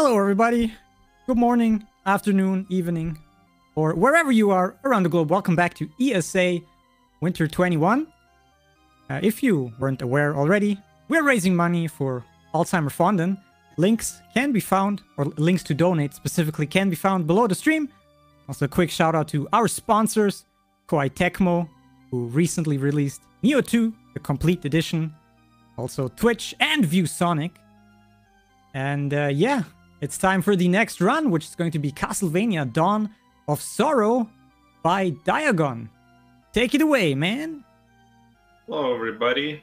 Hello everybody, good morning, afternoon, evening, or wherever you are around the globe. Welcome back to ESA Winter 21. If you weren't aware already, we're raising money for Alzheimer Fonden. Links can be found, or links to donate specifically can be found below the stream. Also a quick shout out to our sponsors, Koei Tecmo, who recently released Neo 2, the complete edition. Also Twitch and ViewSonic. And yeah, it's time for the next run, which is going to be Castlevania Dawn of Sorrow by Diagon. Take it away, man. Hello, everybody.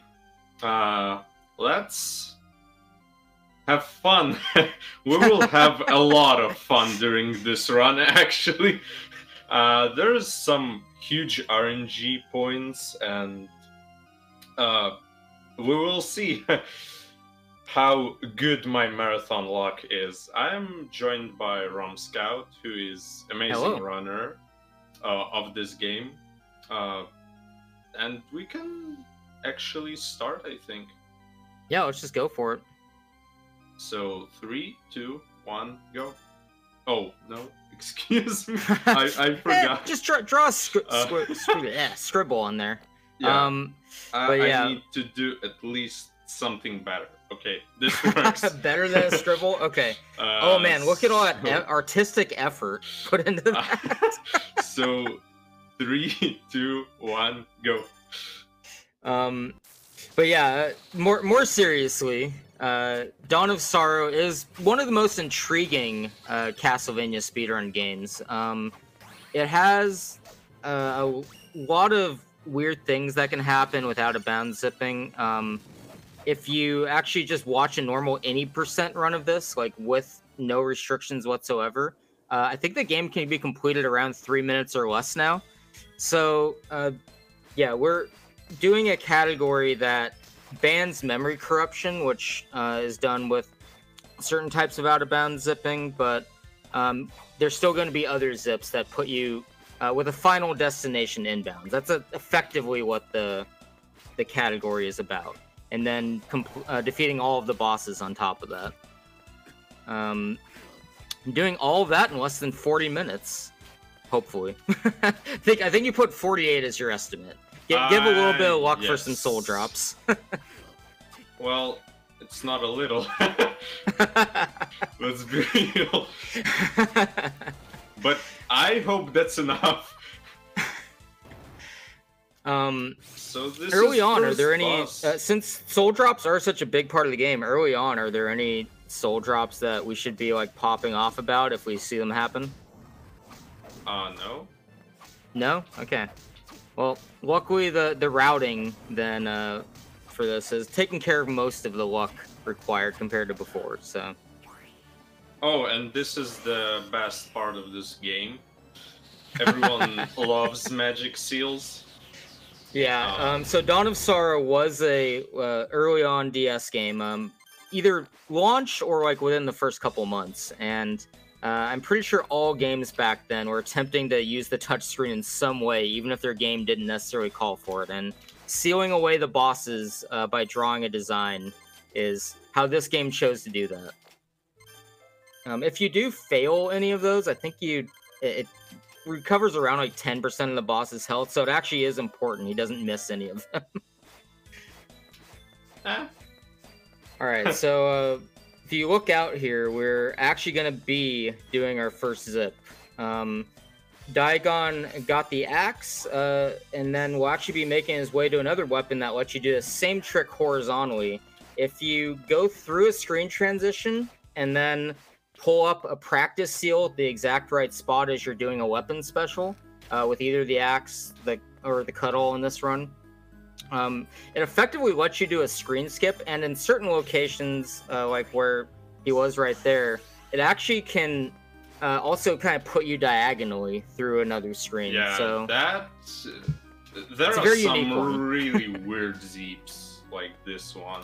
Let's have fun. We will have a lot of fun during this run, actually. There's some huge RNG points, and we will see how good my marathon luck is. I'm joined by Rom Scout, who is amazing runner of this game. And we can actually start, I think. Yeah, let's just go for it. So 3, 2, 1, go. Oh no, excuse me, I forgot. Just draw a scribble on there. Yeah. But yeah. I need to do at least something better. Okay, this works. Better than a scribble? Okay. Oh man, look at all that artistic effort put into that. So 3, 2, 1, go. But yeah, more seriously, Dawn of Sorrow is one of the most intriguing Castlevania speedrun games. It has a lot of weird things that can happen without a bound zipping. If you actually just watch a normal any % run of this, like with no restrictions whatsoever, I think the game can be completed around 3 minutes or less now. So yeah, we're doing a category that bans memory corruption, which is done with certain types of out-of-bounds zipping, but there's still going to be other zips that put you with a final destination inbounds. That's effectively what the category is about. And then defeating all of the bosses on top of that. Doing all of that in less than 40 minutes, hopefully. I think you put 48 as your estimate. Give a little bit of luck for some soul drops. Well, it's not a little. Let's be real. But I hope that's enough. So this early is on, are there boss. any since soul drops are such a big part of the game? Early on, are there any soul drops that we should be like popping off about if we see them happen? No. No? Okay. Well, luckily the routing then for this is taking care of most of the luck required compared to before. So. Oh, and this is the best part of this game. Everyone loves magic seals. Yeah. So Dawn of Sorrow was a early on DS game, either launch or like within the first couple months, and I'm pretty sure all games back then were attempting to use the touchscreen in some way, even if their game didn't necessarily call for it. And sealing away the bosses by drawing a design is how this game chose to do that. If you do fail any of those, I think it recovers around like 10% of the boss's health, so it actually is important. He doesn't miss any of them. Alright, so if you look out here, we're actually going to be doing our first zip. Diagon got the axe, and then will actually be making his way to another weapon that lets you do the same trick horizontally. If you go through a screen transition and then pull up a practice seal at the exact right spot as you're doing a weapon special, with either the axe or the cuddle in this run, it effectively lets you do a screen skip, and in certain locations, like where he was right there, it actually can also kind of put you diagonally through another screen. Yeah, so there are some really weird zeeps like this one.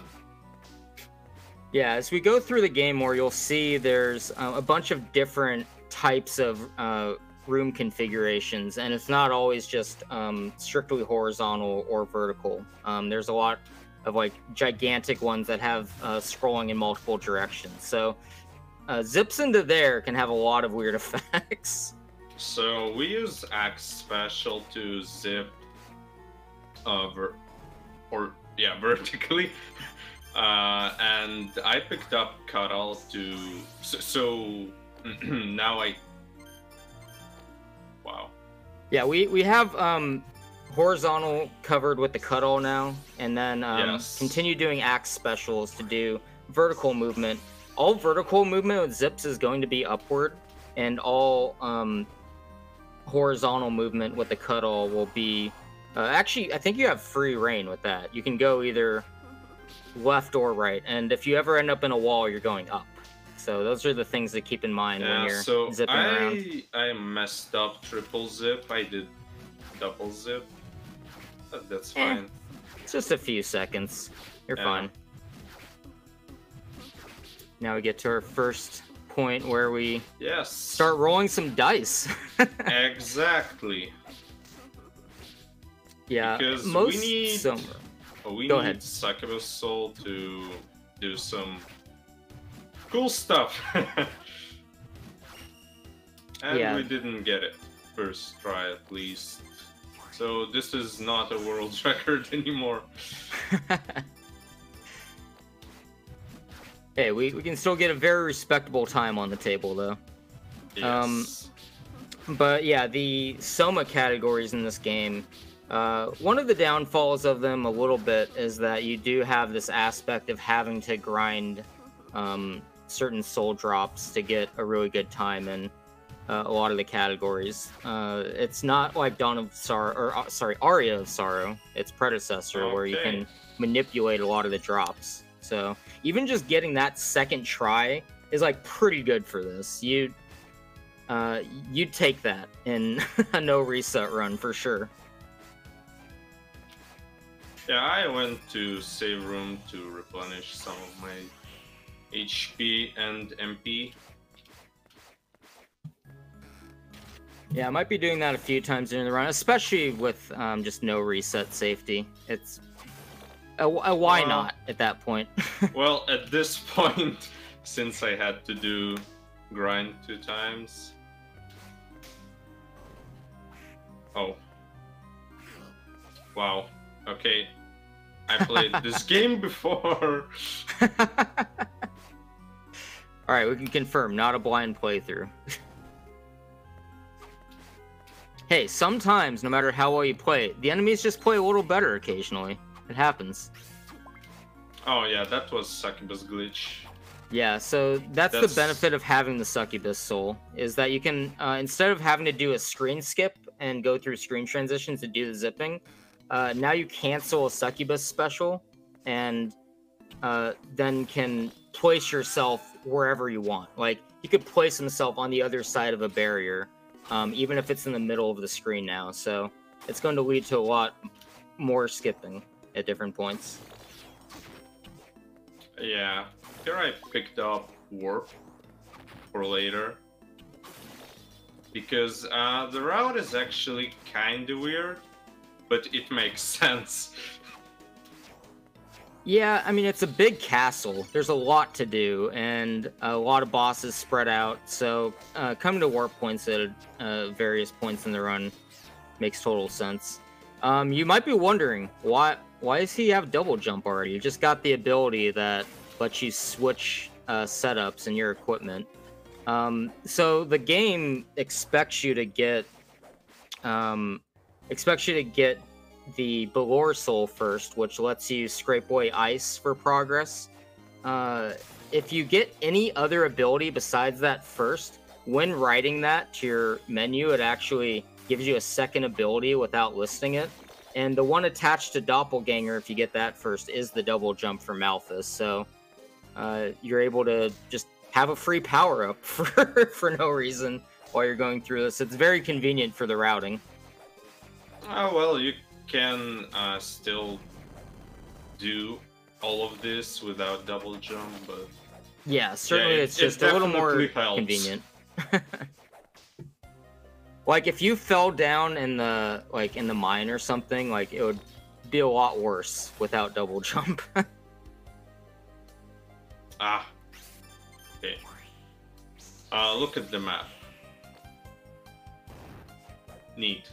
Yeah, as we go through the game more, you'll see there's a bunch of different types of room configurations, and it's not always just strictly horizontal or vertical. There's a lot of like gigantic ones that have scrolling in multiple directions. So zips into there can have a lot of weird effects. So we use Axe Special to zip, vertically, and I picked up Cuddle to. So now Wow. Yeah, we have horizontal covered with the Cuddle now, and then Yes. continue doing Axe Specials to do vertical movement. All vertical movement with zips is going to be upward, and all horizontal movement with the Cuddle will be... actually, I think you have free reign with that. You can go either left or right, and if you ever end up in a wall, you're going up. So those are the things to keep in mind when you're zipping around. I messed up triple zip. I did double zip. That's fine. It's just a few seconds. You're fine. Now we get to our first point where we start rolling some dice. Exactly. Yeah, because most we Go need ahead. Succubus Soul to do some cool stuff. And we didn't get it first try at least. So this is not a world record anymore. Hey, we can still get a very respectable time on the table though. Yes. But yeah, the Soma categories in this game, one of the downfalls of them a little bit is that you do have this aspect of having to grind certain soul drops to get a really good time in a lot of the categories. It's not like Aria of Sorrow, its predecessor, where you can manipulate a lot of the drops. So even just getting that second try is like pretty good for this. You'd take that in a no reset run for sure. Yeah, I went to save room to replenish some of my HP and MP. Yeah, I might be doing that a few times during the run, especially with just no reset safety. It's why not at that point? Well, at this point, since I had to do grind 2 times. Oh. Wow. Okay. I played this game before. Alright, we can confirm, not a blind playthrough. Hey, sometimes, no matter how well you play, the enemies just play a little better occasionally. It happens. Oh yeah, that was Succubus glitch. Yeah, so that's the benefit of having the Succubus Soul, is that you can, instead of having to do a screen skip and go through screen transitions to do the zipping, now you cancel a Succubus special, and then can place yourself wherever you want. Like, you could place himself on the other side of a barrier, even if it's in the middle of the screen now, so it's going to lead to a lot more skipping at different points. Yeah, here I picked up Warp for later. Because the route is actually kinda weird, but it makes sense. Yeah, I mean, it's a big castle. There's a lot to do, and a lot of bosses spread out, so coming to warp points at various points in the run makes total sense. You might be wondering, why does he have double jump already? You just got the ability that lets you switch setups in your equipment. So the game expects you to get the Balor Soul first, which lets you scrape away ice for progress. If you get any other ability besides that first, when writing that to your menu, it actually gives you a second ability without listing it. And the one attached to Doppelganger, if you get that first, is the double jump for Malthus. So you're able to just have a free power-up for no reason while you're going through this. It's very convenient for the routing. Oh, well, you can still do all of this without double jump, but... Yeah, certainly yeah, it's just a little more convenient. Like, if you fell down in the mine or something, like, it would be a lot worse without double jump. Ah. Okay. Look at the map. Neat.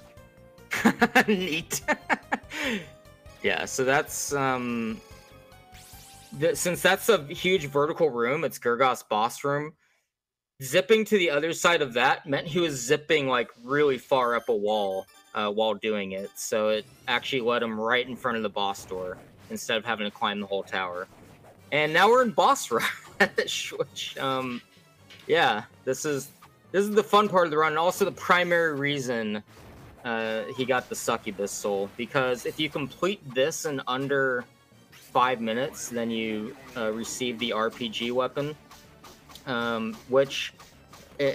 Neat. Yeah, so that's since that's a huge vertical room, it's Gurgot's boss room. Zipping to the other side of that meant he was zipping like really far up a wall while doing it. So it actually led him right in front of the boss door instead of having to climb the whole tower. And now we're in boss rush, which yeah, this is the fun part of the run, and also the primary reason he got the succubus soul, because if you complete this in under 5 minutes, then you receive the RPG weapon, which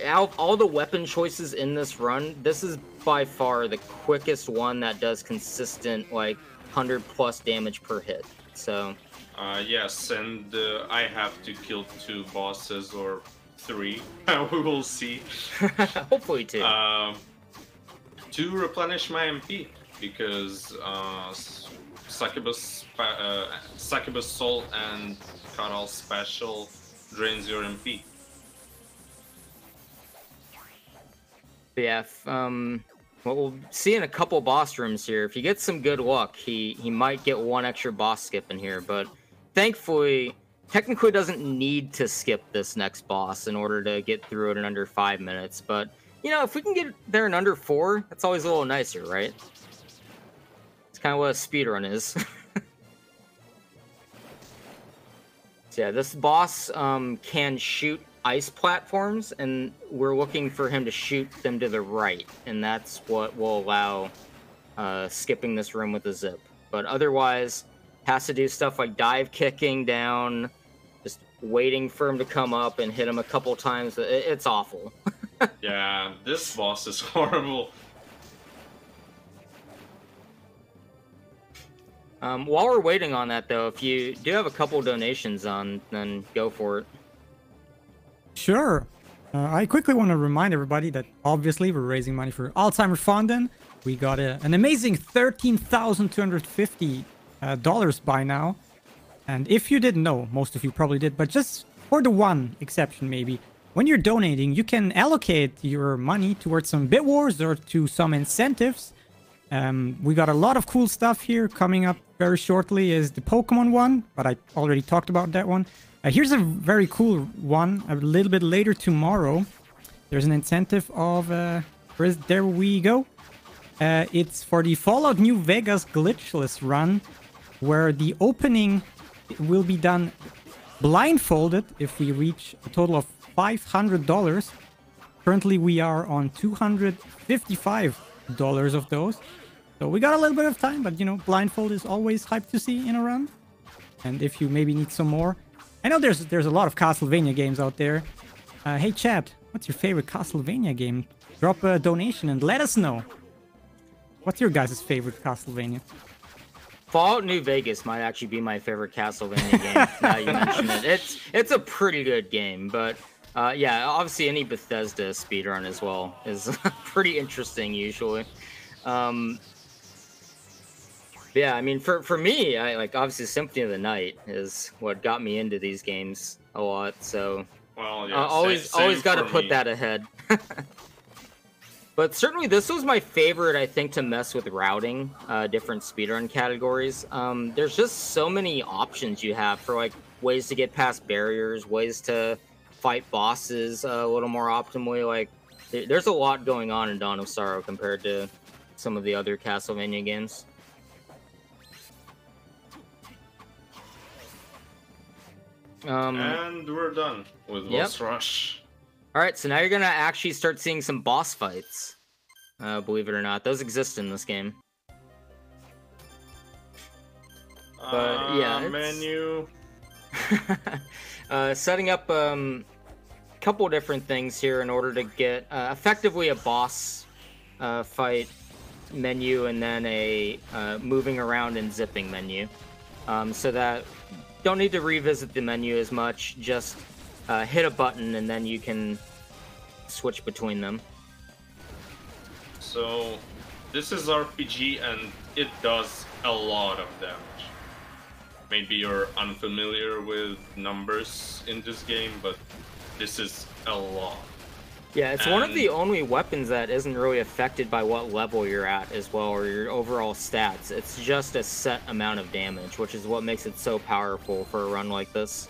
out of all the weapon choices in this run, this is by far the quickest one that does consistent like 100+ damage per hit. So yes, and I have to kill 2 bosses or 3. We will see. Hopefully 2. To replenish my MP, because succubus soul and Cuddle special drains your MP. Yeah, what we'll see in a couple boss rooms here, if you get some good luck, he might get 1 extra boss skip in here, but thankfully, technically doesn't need to skip this next boss in order to get through it in under 5 minutes, but, you know, if we can get there in under 4, that's always a little nicer, right? It's kind of what a speedrun is. So yeah, this boss can shoot ice platforms, and we're looking for him to shoot them to the right, and that's what will allow skipping this room with a zip. But otherwise, has to do stuff like dive kicking down, just waiting for him to come up and hit him a couple times. It's awful. Yeah, this boss is horrible. While we're waiting on that, though, if you do have a couple donations on, then go for it. Sure. I quickly want to remind everybody that obviously we're raising money for Alzheimer's Fund. We got an amazing $13,250 by now. And if you didn't know, most of you probably did, but just for the one exception maybe, when you're donating, you can allocate your money towards some bit wars or to some incentives. We got a lot of cool stuff here. Coming up very shortly is the Pokemon one, but I already talked about that one. Here's a very cool one a little bit later tomorrow. There's an incentive of... there we go. It's for the Fallout New Vegas glitchless run, where the opening will be done blindfolded if we reach a total of $500. Currently, we are on $255 of those. So we got a little bit of time, but, you know, blindfold is always hyped to see in a run. And if you maybe need some more... I know there's a lot of Castlevania games out there. Hey chat, what's your favorite Castlevania game? Drop a donation and let us know. What's your guys' favorite Castlevania? Fallout New Vegas might actually be my favorite Castlevania game, now you mention it. It's a pretty good game, but yeah, obviously any Bethesda speedrun as well is pretty interesting usually. Yeah, I mean, for me, I like obviously Symphony of the Night is what got me into these games a lot. So, well, yeah, always got to put that ahead. But certainly, this was my favorite. I think to mess with routing different speedrun categories. There's just so many options you have for like ways to get past barriers, ways to fight bosses a little more optimally. Like, there's a lot going on in Dawn of Sorrow compared to some of the other Castlevania games. And we're done with Boss Rush. Alright, so now you're gonna actually start seeing some boss fights. Believe it or not. Those exist in this game. But yeah, menu. Setting up a couple different things here in order to get effectively a boss fight menu and then a moving around and zipping menu. So that don't need to revisit the menu as much, just hit a button and then you can switch between them. So this is RPG and it does a lot of damage. Maybe you're unfamiliar with numbers in this game, but this is a lot. Yeah, it's one of the only weapons that isn't really affected by what level you're at as well, or your overall stats. It's just a set amount of damage, which is what makes it so powerful for a run like this.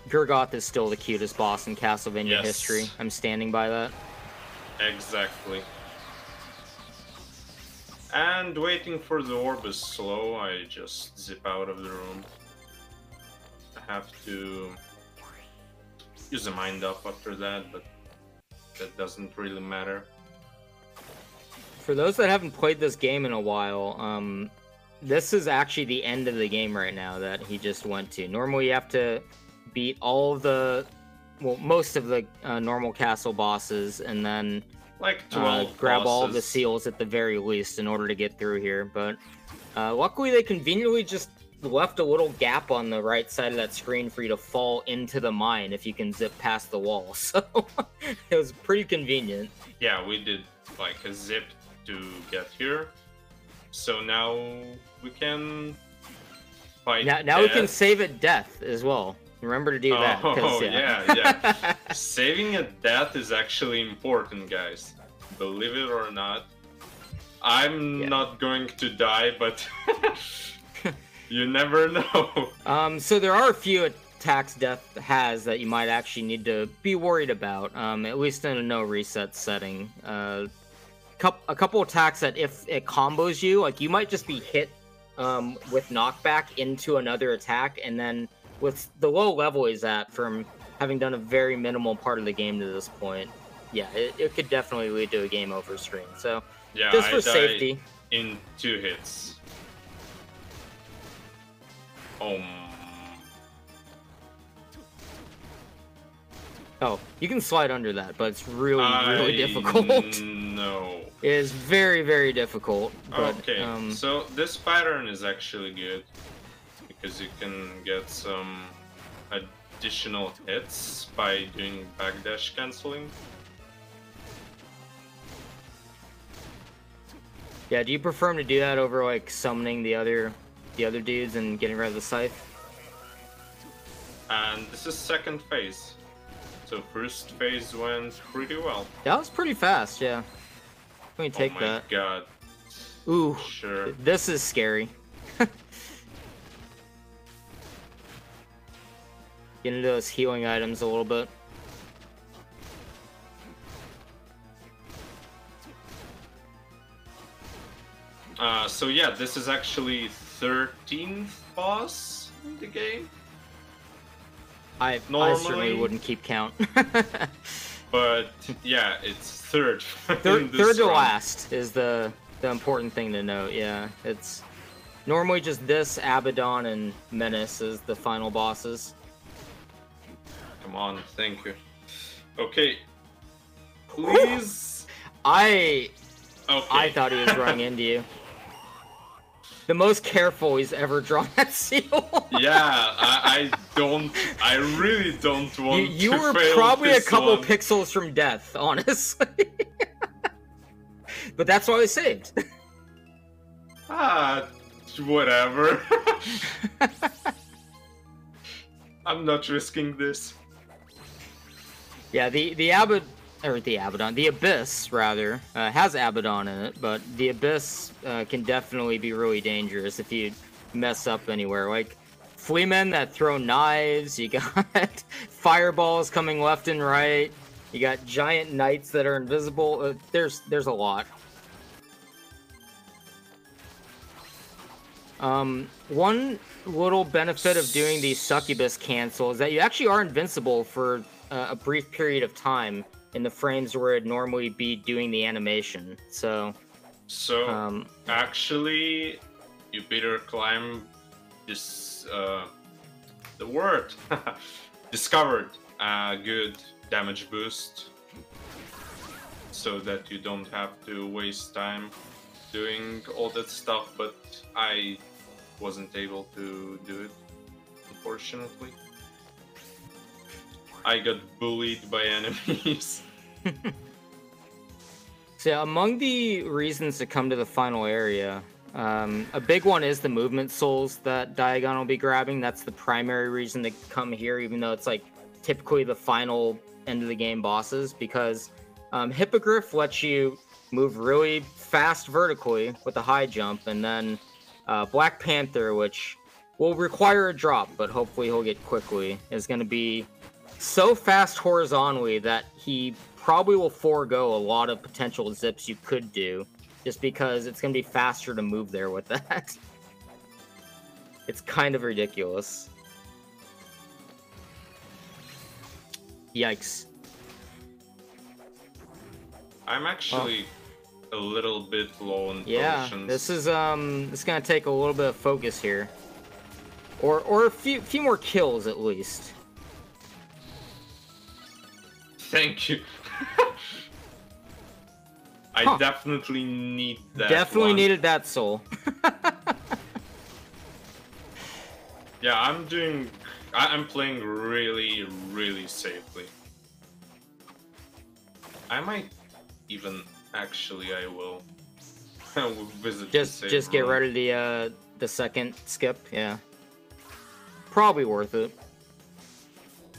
Gurgoth is still the cutest boss in Castlevania history. I'm standing by that. Exactly. And waiting for the orb is slow, I just zip out of the room. I have to use a mind up after that, but that doesn't really matter. For those that haven't played this game in a while, this is actually the end of the game right now that he just went to. Normally you have to beat all of the, well, most of the normal castle bosses, and then like 12 grab bosses. all of the seals at the very least in order to get through here. But luckily they conveniently just left a little gap on the right side of that screen for you to fall into the mine if you can zip past the wall. So it was pretty convenient. Yeah, we did like a zip to get here. So now we can fight. Now we can save at death as well. Remember to do that. Oh, yeah. yeah. Saving at death is actually important, guys. Believe it or not. I'm not going to die, but you never know. So there are a few attacks death has that you might actually need to be worried about, at least in a no reset setting. A couple attacks that if it combos you, like you might just be hit with knockback into another attack, and then with the low level he's at from having done a very minimal part of the game to this point, yeah, it could definitely lead to a game over screen. So yeah, just for safety. In 2 hits. Oh, you can slide under that, but it's really difficult. No. It is very, very difficult. But, okay, so this pattern is actually good because you can get some additional hits by doing backdash canceling. Yeah, do you prefer him to do that over like summoning the other dudes and getting rid of the scythe? And this is second phase. So first phase went pretty well. That was pretty fast, yeah. Let me take that. Oh my god. Ooh, sure. This is scary. Get into those healing items a little bit. So yeah, this is actually 13th boss in the game. I certainly wouldn't keep count. But yeah, it's third. Third to last is the important thing to note. Yeah, it's normally just this, Abaddon, and Menace is the final bosses. Come on, thank you. Okay, please. I thought he was running into you. The most careful he's ever drawn that seal. Yeah, I really don't want to You were fail probably a this couple one. pixels from death, honestly. But that's why I saved. Whatever. I'm not risking this. Yeah, the Abyss rather has Abaddon in it, but the Abyss can definitely be really dangerous if you mess up anywhere. Like fleamen that throw knives, you got fireballs coming left and right, you got giant knights that are invisible. There's a lot. One little benefit of doing the succubus cancel is that you actually are invincible for a brief period of time in the frames where it'd normally be doing the animation. So actually, you better climb this the word discovered a good damage boost so that you don't have to waste time doing all that stuff, but I wasn't able to do it, unfortunately. I got bullied by enemies. So among the reasons to come to the final area, A big one is the movement souls that Diagon will be grabbing. That's the primary reason to come here, even though it's like typically the final end of the game bosses, because Hippogriff lets you move really fast vertically with a high jump, and then Black Panther, which will require a drop, but hopefully he'll get quickly, is going to be so fast horizontally that he probably will forego a lot of potential zips you could do, just because it's going to be faster to move there with that. It's kind of ridiculous. Yikes. I'm actually a little bit low on potions. This is it's gonna take a little bit of focus here, or a few more kills at least. Thank you. I definitely need that. Definitely one. needed that soul. Yeah, I'm playing really, really safely. I might even actually I will visit. Just get rid of the second skip. Yeah, probably worth it.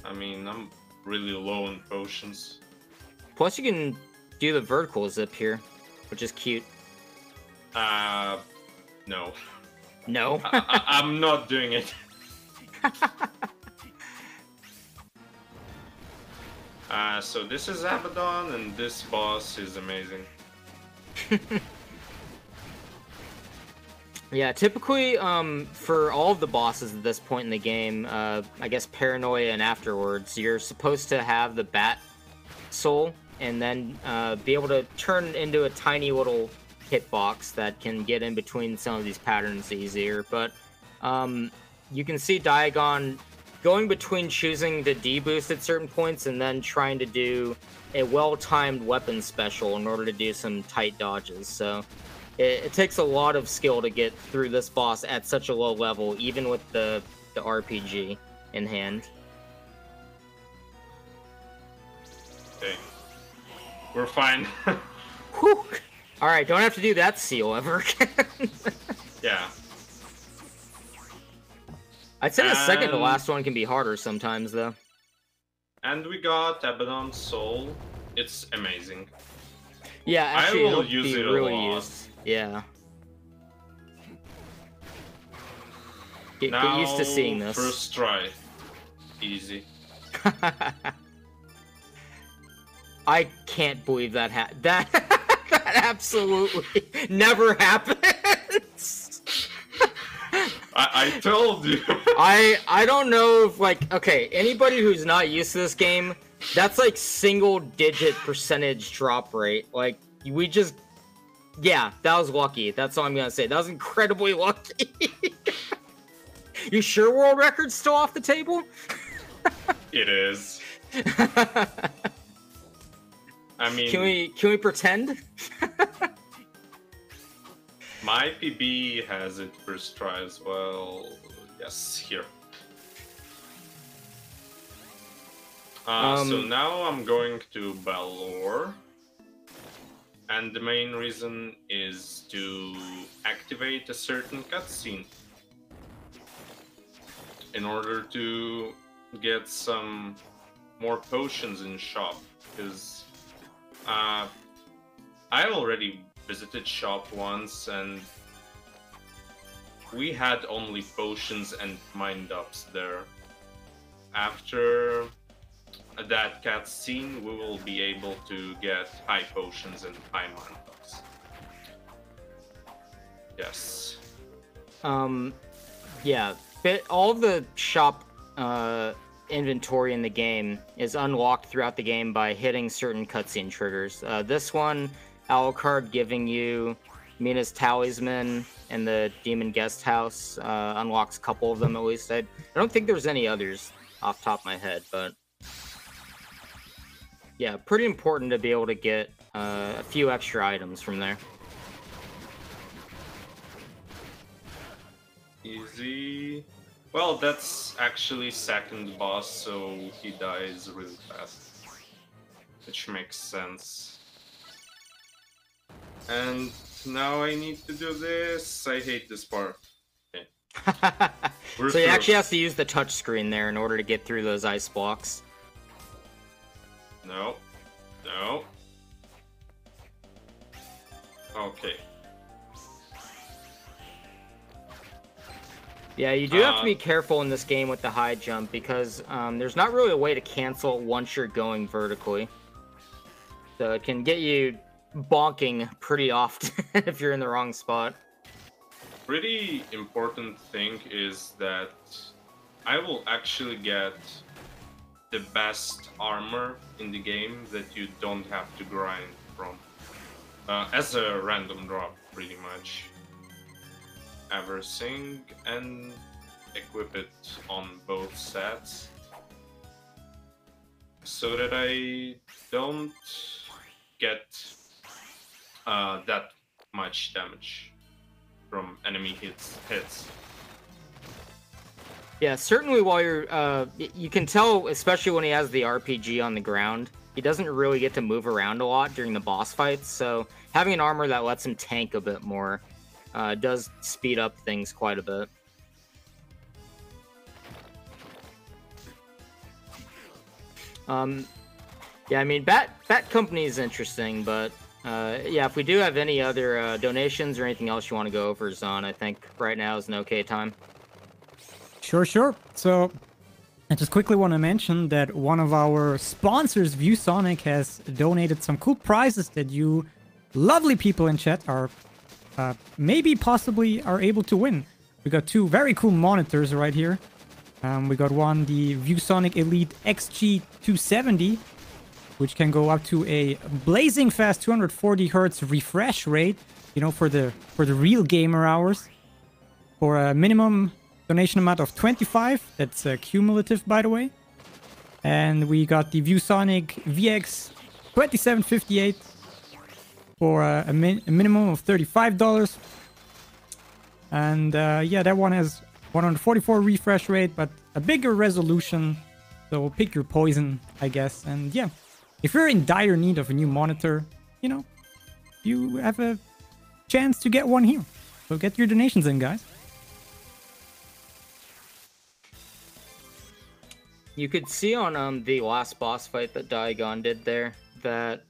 I mean, I'm really low on potions. Plus, you can do the vertical zip here, which is cute. No. No. I'm not doing it. So this is Abaddon, and this boss is amazing. Yeah, typically, for all of the bosses at this point in the game, I guess Paranoia and afterwards, you're supposed to have the Bat Soul, and then be able to turn it into a tiny little hitbox that can get in between some of these patterns easier. But you can see Diagon going between choosing the D-boost at certain points and then trying to do a well-timed weapon special in order to do some tight dodges. So it takes a lot of skill to get through this boss at such a low level, even with the RPG in hand. Okay. We're fine. Whew. Alright, don't have to do that seal ever again. Yeah. I'd say the second to last one can be harder sometimes, though. And we got Abaddon's Soul. It's amazing. Yeah, actually, I will it'll use be it a really lot. used. Yeah. Get Now, used to seeing this. First try. Easy. I can't believe that that absolutely never happens. I told you. I don't know if, like, okay, anybody who's not used to this game, that's like single-digit percentage drop rate. Like, we just, yeah, that was lucky. That's all I'm gonna say. That was incredibly lucky. You sure world record's still off the table? It is. I mean, can we pretend? My PB has it first try as well. Yes, here. So now I'm going to Balor. And the main reason is to activate a certain cutscene. In order to get some more potions in shop. Because I already visited shop once and we had only potions and mind ups there. After that cutscene, we will be able to get high potions and high mind ups. Yes. Yeah, all of the shop inventory in the game is unlocked throughout the game by hitting certain cutscene triggers. This one, Alucard giving you Mina's Talisman and the Demon Guest House unlocks a couple of them at least. I don't think there's any others off the top of my head, but yeah, pretty important to be able to get a few extra items from there. Easy. Well, that's actually second boss, so he dies really fast. Which makes sense. And now I need to do this. I hate this part. Okay. So he actually has to use the touch screen there in order to get through those ice blocks. No. No. Okay. Yeah, you do have to be careful in this game with the high jump because there's not really a way to cancel it once you're going vertically. So it can get you bonking pretty often if you're in the wrong spot. Pretty important thing is that I will actually get the best armor in the game that you don't have to grind from. As a random drop, pretty much. Everything and equip it on both sets. So that I don't get that much damage from enemy hits. Yeah, certainly while you're, you can tell, especially when he has the RPG on the ground, he doesn't really get to move around a lot during the boss fights, so having an armor that lets him tank a bit more does speed up things quite a bit. Yeah, I mean, Bat Company is interesting, but yeah, if we do have any other donations or anything else you want to go over, Zon, I think right now is an okay time. Sure. So, I just quickly want to mention that one of our sponsors, ViewSonic, has donated some cool prizes that you lovely people in chat are maybe possibly are able to win. We got two very cool monitors right here. We got one, the ViewSonic Elite XG270, which can go up to a blazing fast 240 Hz refresh rate, you know, for the real gamer hours, for a minimum donation amount of 25. That's cumulative, by the way. And we got the ViewSonic VX2758 for a minimum of $35. And yeah, that one has 144 refresh rate, but a bigger resolution. So pick your poison, I guess. And yeah, if you're in dire need of a new monitor, you know, you have a chance to get one here. So get your donations in, guys. You could see on the last boss fight that Diagon did there that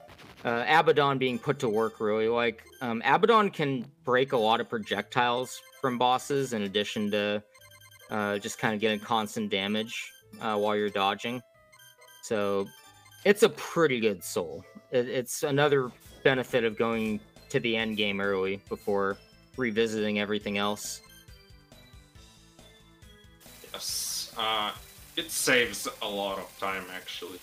Abaddon being put to work really. Like, Abaddon can break a lot of projectiles from bosses in addition to just kind of getting constant damage while you're dodging. So it's a pretty good soul. It's another benefit of going to the end game early before revisiting everything else. Yes. It saves a lot of time, actually.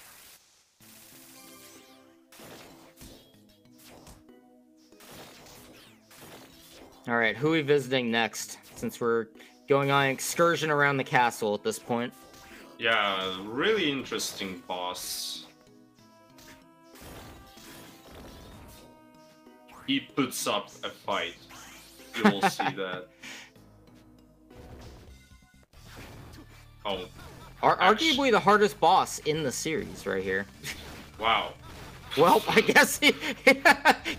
Alright, who are we visiting next? Since we're going on an excursion around the castle at this point. Yeah, really interesting boss. He puts up a fight. You will see that. Oh. Arguably the hardest boss in the series right here. Wow. Well, I guess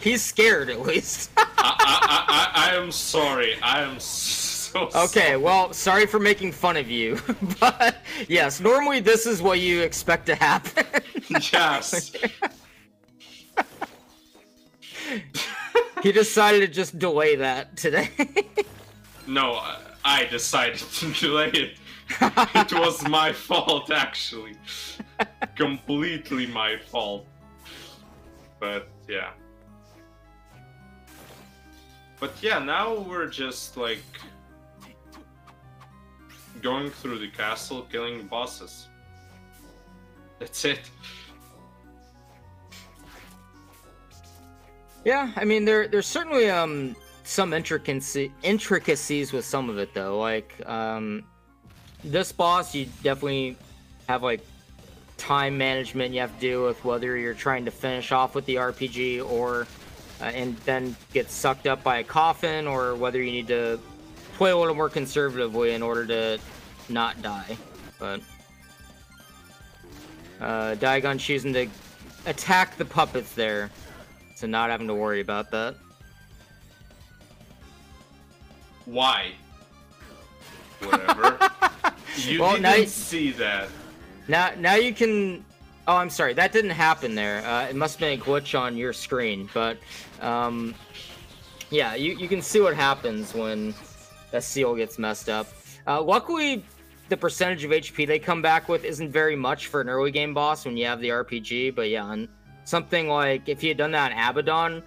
he's scared at least. I am sorry. I am so sorry. Okay, well, sorry for making fun of you. But yes, normally this is what you expect to happen. Yes. He decided to just delay that today. No, I decided to delay it. It was my fault, actually. Completely my fault. But yeah. But yeah, now we're just like going through the castle, killing bosses. That's it. Yeah, I mean there's certainly some intricacies with some of it though. Like this boss, you definitely have like time management you have to do with, whether you're trying to finish off with the RPG or and then get sucked up by a coffin, or whether you need to play a little more conservatively in order to not die. But Diagon choosing to attack the puppets there, so not having to worry about that. Why? Whatever. You Well, didn't see that. Now you can... Oh, I'm sorry. That didn't happen there. It must have been a glitch on your screen. But, yeah, you can see what happens when a seal gets messed up. Luckily, the percentage of HP they come back with isn't very much for an early game boss when you have the RPG. But, yeah, on something like if you had done that on Abaddon,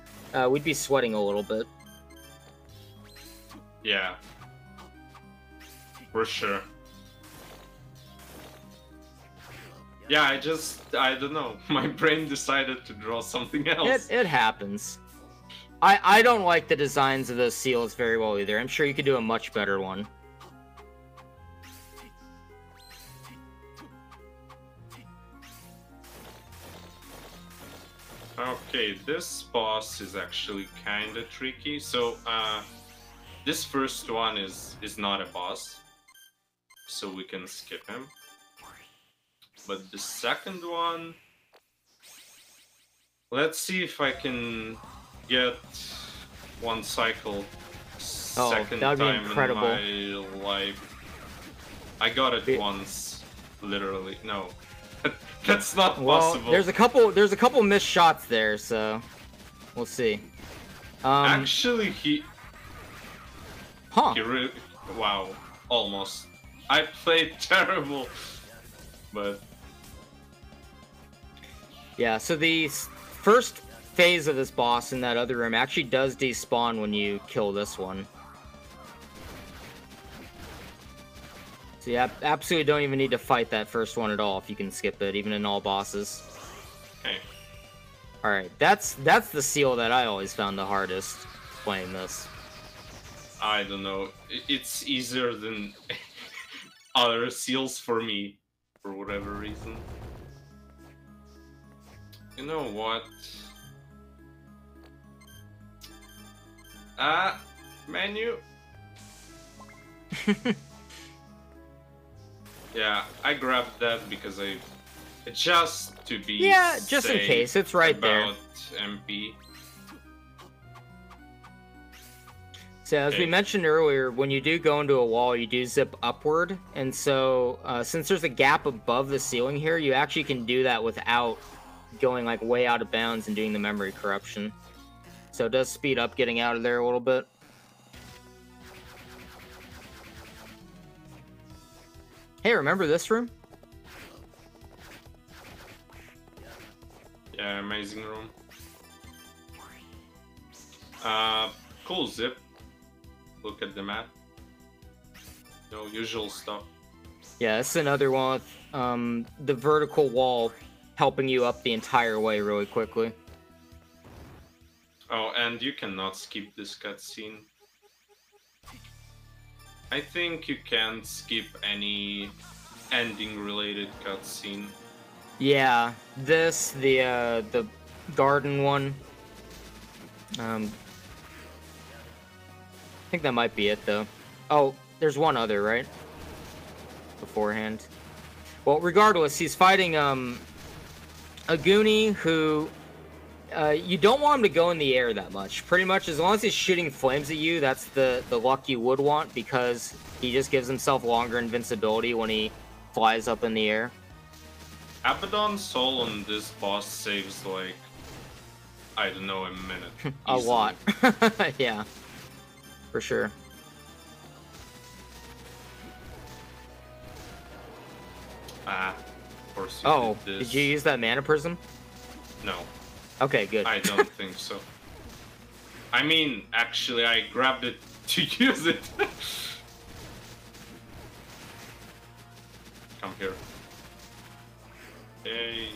we'd be sweating a little bit. Yeah. For sure. Yeah, I don't know. My brain decided to draw something else. It happens. I don't like the designs of those seals very well either. I'm sure you could do a much better one. Okay, this boss is actually kinda tricky. So, this first one is not a boss, so we can skip him. But the second one, let's see if I can get one cycle second that'd be time incredible. in my life. I got it once, literally. No, that's not possible. There's a couple missed shots there, so we'll see. Actually, he Huh. really, wow, almost. I played terrible, but Yeah, so the first phase of this boss in that other room actually does despawn when you kill this one. So you absolutely don't even need to fight that first one at all if you can skip it, even in all bosses. okay. Alright, that's the seal that I always found the hardest playing this. I don't know. It's easier than other seals for me, for whatever reason. You know what? Menu. Yeah, I grabbed that because just to be just in safe case, it's right there. about MP. So as we mentioned earlier, when you do go into a wall, you do zip upward, and so since there's a gap above the ceiling here, you actually can do that without going like way out of bounds and doing the memory corruption. So it does speed up getting out of there a little bit. Hey, remember this room? Yeah, amazing room. Cool zip. Look at the map. No usual stuff. Yeah, this is another one with the vertical wall helping you up the entire way really quickly. Oh, and you cannot skip this cutscene. I think you can't skip any ending-related cutscene. Yeah, this, the garden one. I think that might be it, though. Oh, there's one other, right? Beforehand. Well, regardless, he's fighting, a Goonie who, you don't want him to go in the air that much. Pretty much, as long as he's shooting flames at you, that's the luck you would want, because he just gives himself longer invincibility when he flies up in the air. Abaddon's soul on this boss saves, like, I don't know, a minute. A lot. Yeah. For sure. Of course you Oh, did this. did you use that mana prism? No, Okay, good. I don't think so. I mean, actually, I grabbed it to use it. Come here. Hey.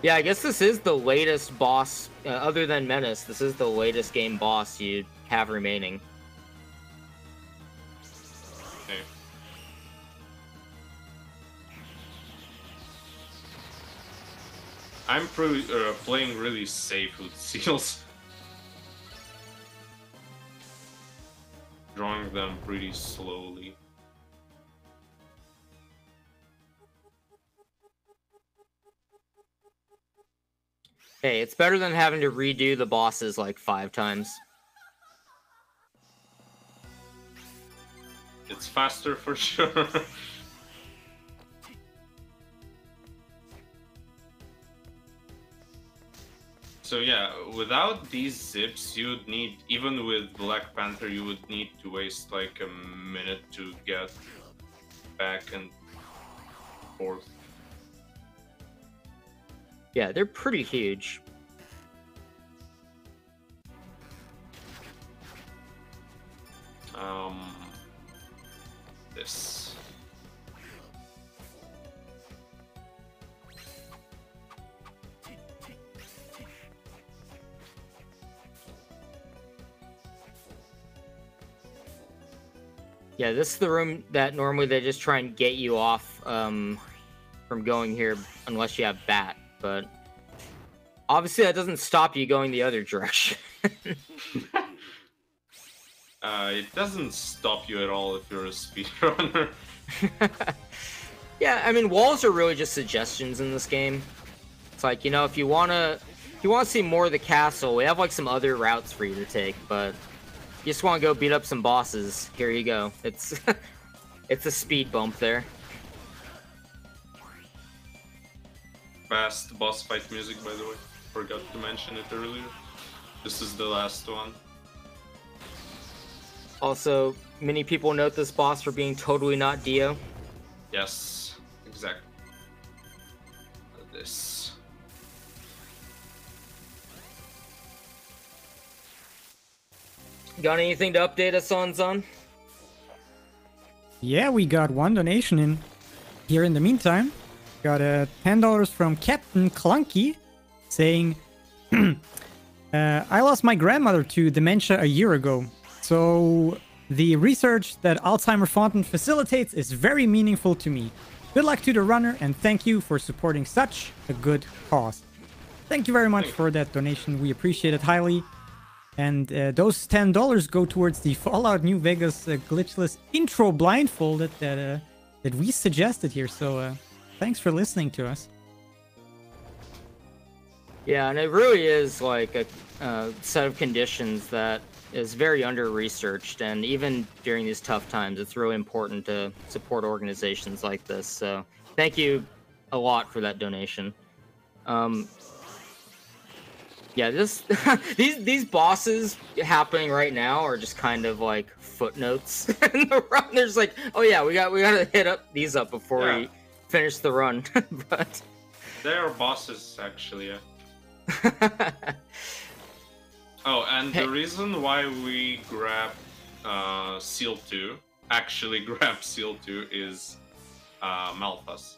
Yeah, I guess this is the latest boss, other than Menace, this is the latest game boss you have remaining. Hey. I'm playing really safe with seals. Drawing them pretty slowly. Hey, it's better than having to redo the bosses like 5 times. it's faster for sure. So yeah, without these zips, you would need, even with Black Panther, you would need to waste like a minute to get back and forth. Yeah, they're pretty huge. This. Yeah, this is the room that normally they just try and get you off from going here unless you have bat, but obviously that doesn't stop you going the other direction. It doesn't stop you at all if you're a speedrunner. Yeah, I mean, walls are really just suggestions in this game. It's like, you know, if you wanna see more of the castle, we have like some other routes for you to take, but you just want to go beat up some bosses, here you go. It's it's a speed bump there. Fast boss fight music, by the way. Forgot to mention it earlier. This is the last one. Also, many people note this boss for being totally not Dio. Yes, exactly. This. Got anything to update us on, Zon? Yeah, we got one donation in here in the meantime. Got $10 from Captain Clunky saying, I lost my grandmother to dementia a year ago. So the research that Alzheimer Fountain facilitates is very meaningful to me. Good luck to the runner and thank you for supporting such a good cause. Thank you very much for that donation. We appreciate it highly. And those $10 go towards the Fallout New Vegas glitchless intro blindfold that we suggested here. So thanks for listening to us. Yeah, and it really is like a set of conditions that is very under-researched, and even during these tough times, it's really important to support organizations like this. So thank you a lot for that donation. Yeah, these bosses happening right now are just kind of like footnotes in the run. There's like, oh yeah, we gotta hit these up before we finish the run. But they are bosses actually. Yeah. Oh, and the reason why we grab Seal 2, actually grab Seal 2, is Malphas.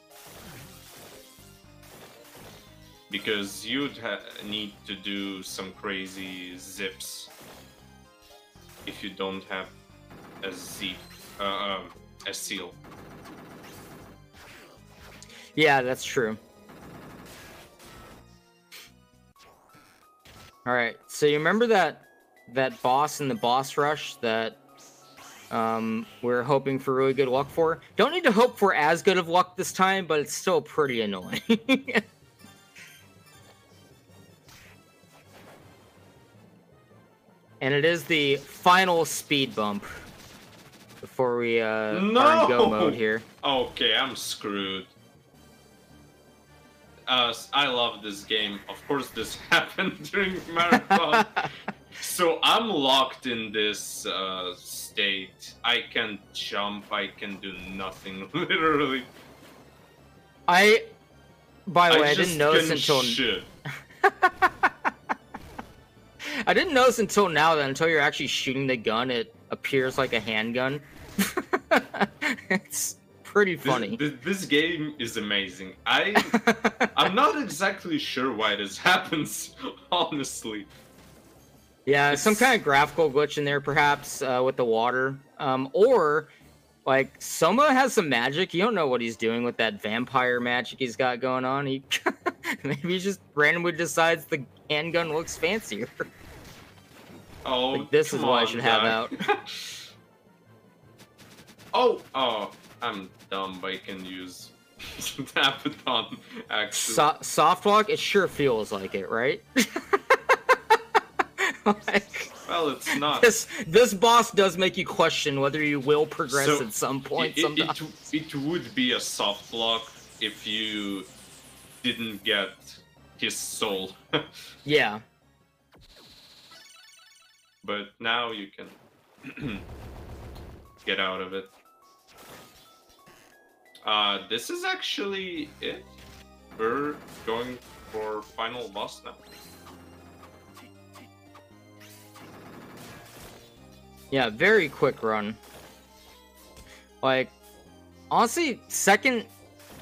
Because you'd need to do some crazy zips if you don't have a seal. Yeah, that's true. All right, so you remember that boss in the boss rush that we're hoping for really good luck for? Don't need to hope for as good of luck this time, but it's still pretty annoying. And it is the final speed bump before we are in go mode here. Okay, I'm screwed. I love this game. Of course, this happened during marathon. So I'm locked in this state. I can't jump. I can do nothing. Literally. By the way, I didn't notice until. I didn't notice until now that until you're actually shooting the gun, it appears like a handgun. It's pretty funny. This game is amazing. I'm not exactly sure why this happens, honestly. Yeah, some kind of graphical glitch in there, perhaps, with the water. Or, like, Soma has some magic. You don't know what he's doing with that vampire magic he's got going on. Maybe he just randomly decides the handgun looks fancier. Oh, like, this is what I should have out. Oh, I'm dumb. I can use Tapathon, actually. Soft lock? It sure feels like it, right? Like, Well, it's not. This boss does make you question whether you will progress So, at some point. It would be a soft block if you didn't get his soul. Yeah. But now you can get out of it. This is actually it. We're going for final boss now. Yeah, very quick run. Like, honestly, second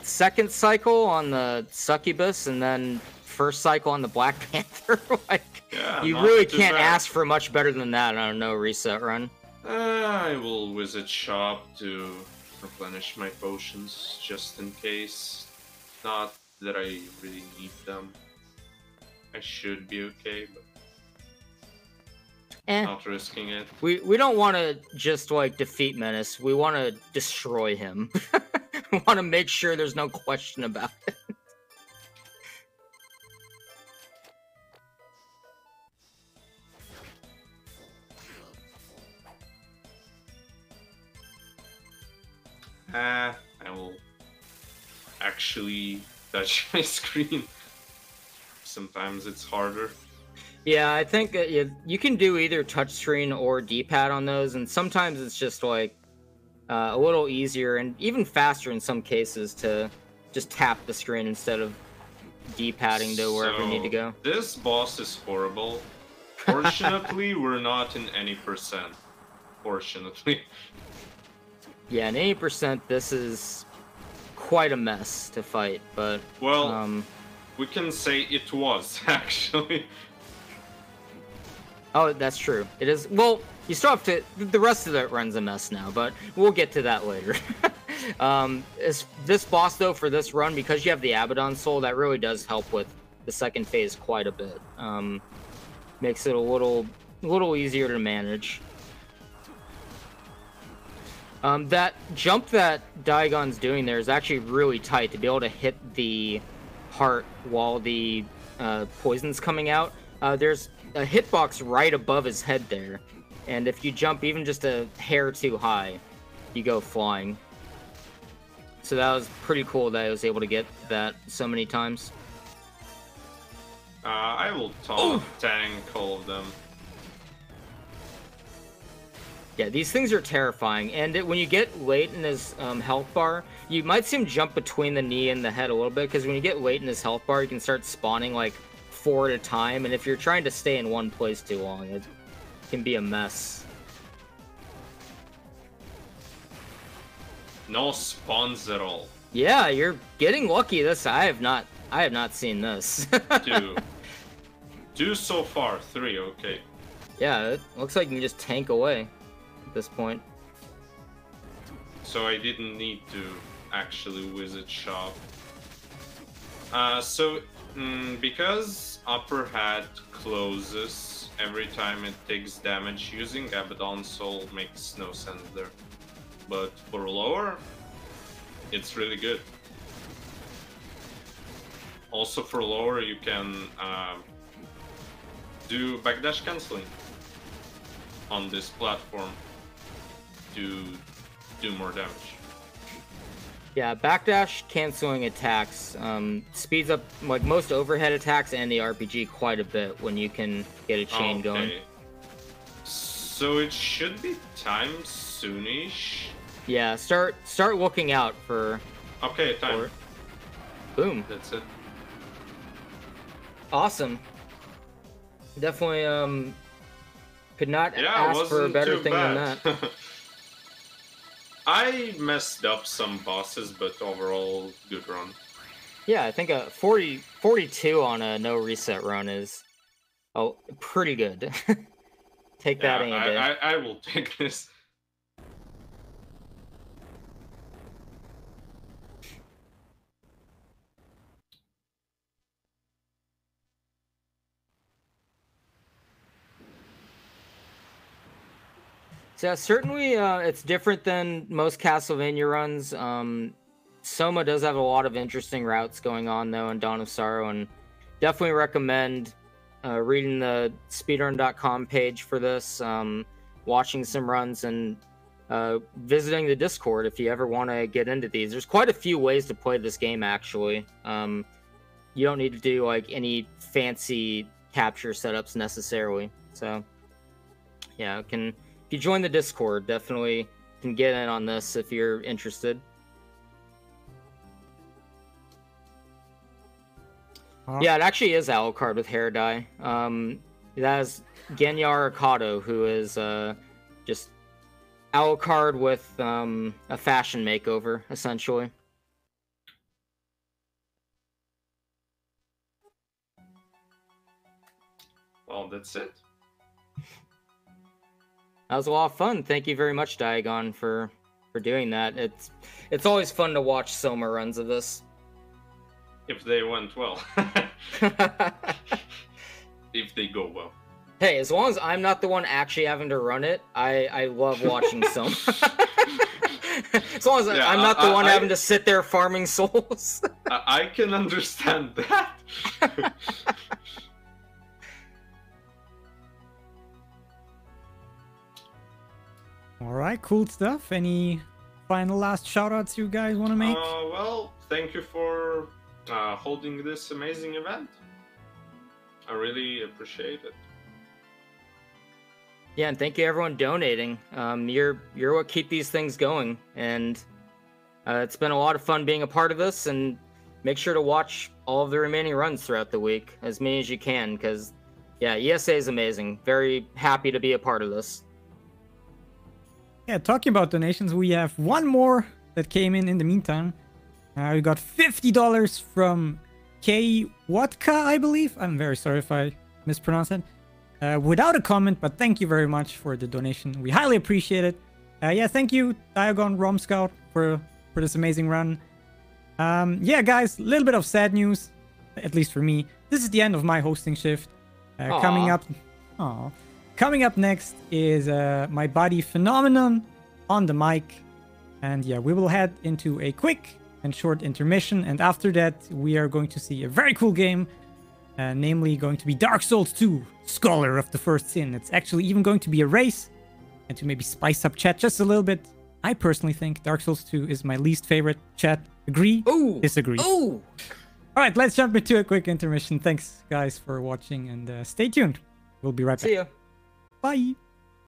cycle on the Succubus, and then first cycle on the Black Panther. Like, Yeah, you not really too can't bad. ask for much better than that on a no reset run. I will visit shop to replenish my potions just in case. Not that I really need them. I should be okay, but not risking it. We don't want to just like defeat Menace. We want to destroy him. We want to make sure there's no question about it. I will actually touch my screen. Sometimes it's harder. Yeah, I think you can do either touchscreen or D-pad on those, and sometimes it's just like a little easier and even faster in some cases to just tap the screen instead of D-padding to wherever you need to go. This boss is horrible. Fortunately, we're not in any percent. Fortunately. Yeah, in 80%, this is quite a mess to fight, but... Well, we can say it was, actually. Oh, that's true. It is... Well, you still have to... The rest of it runs a mess now, but we'll get to that later. This boss, though, for this run, because you have the Abaddon Soul, that really does help with the second phase quite a bit. Makes it a little easier to manage. That jump that Diagon's doing there is actually really tight to be able to hit the heart while the poison's coming out. There's a hitbox right above his head there, and if you jump even just a hair too high, you go flying. So that was pretty cool that I was able to get that so many times. I will tank all of them. Yeah, these things are terrifying, and when you get late in his health bar, you might see him jump between the knee and the head a little bit, because when you get late in his health bar, you can start spawning like 4 at a time, and if you're trying to stay in one place too long, it can be a mess. No spawns at all. Yeah, you're getting lucky. This I have not seen this. 2 so far, 3, okay. Yeah, it looks like you can just tank away at this point. So I didn't need to actually visit shop. Because upper hat closes every time it takes damage, using Abaddon Soul makes no sense there. But for lower, it's really good. Also for lower, you can do backdash canceling on this platform to do more damage. Yeah, backdash canceling attacks speeds up like most overhead attacks and the RPG quite a bit when you can get a chain going. So it should be time soonish. Yeah, start looking out for. Okay, time. Boom. That's it. Awesome. Definitely could not ask for a better thing than that. I messed up some bosses, but overall, good run. Yeah, I think a 42 on a no reset run is pretty good. Take that, Andy. I will take this. So yeah, certainly it's different than most Castlevania runs. Soma does have a lot of interesting routes going on though in Dawn of Sorrow, and definitely recommend reading the speedrun.com page for this, watching some runs, and visiting the Discord if you ever want to get into these. There's quite a few ways to play this game, actually. You don't need to do like any fancy capture setups necessarily. So yeah, if you join the Discord, definitely can get in on this if you're interested. Yeah, it actually is Alucard with hair dye. That is Genya Arcado, who is just Alucard with a fashion makeover, essentially. Well, that's it. That was a lot of fun. Thank you very much, Diagon, for doing that. It's always fun to watch Soma runs of this. If they went well. If they go well. Hey, as long as I'm not the one actually having to run it, I love watching Soma. As long as I'm not the one having to sit there farming souls. I can understand that. Alright, cool stuff. Any final last shoutouts you guys want to make? Well, thank you for holding this amazing event. I really appreciate it. Yeah, and thank you everyone donating. You're what keep these things going, and it's been a lot of fun being a part of this. And make sure to watch all of the remaining runs throughout the week, as many as you can, because yeah, ESA is amazing. Very happy to be a part of this. Yeah, talking about donations, we have one more that came in the meantime. We got $50 from K. Watka, I believe. I'm very sorry if I mispronounced it. Without a comment, but thank you very much for the donation. We highly appreciate it. Yeah, thank you, Diagon Rom Scout, for this amazing run. Yeah, guys, a little bit of sad news, at least for me. This is the end of my hosting shift. Coming up next is my buddy Phenomenon on the mic. And yeah, we will head into a quick and short intermission. And after that, we are going to see a very cool game. Namely going to be Dark Souls 2, Scholar of the First Sin. It's actually even going to be a race. And to maybe spice up chat just a little bit, I personally think Dark Souls 2 is my least favorite. Chat, agree? Ooh. Disagree? Ooh. Alright, let's jump into a quick intermission. Thanks, guys, for watching, and stay tuned. We'll be right back. See ya. Bye.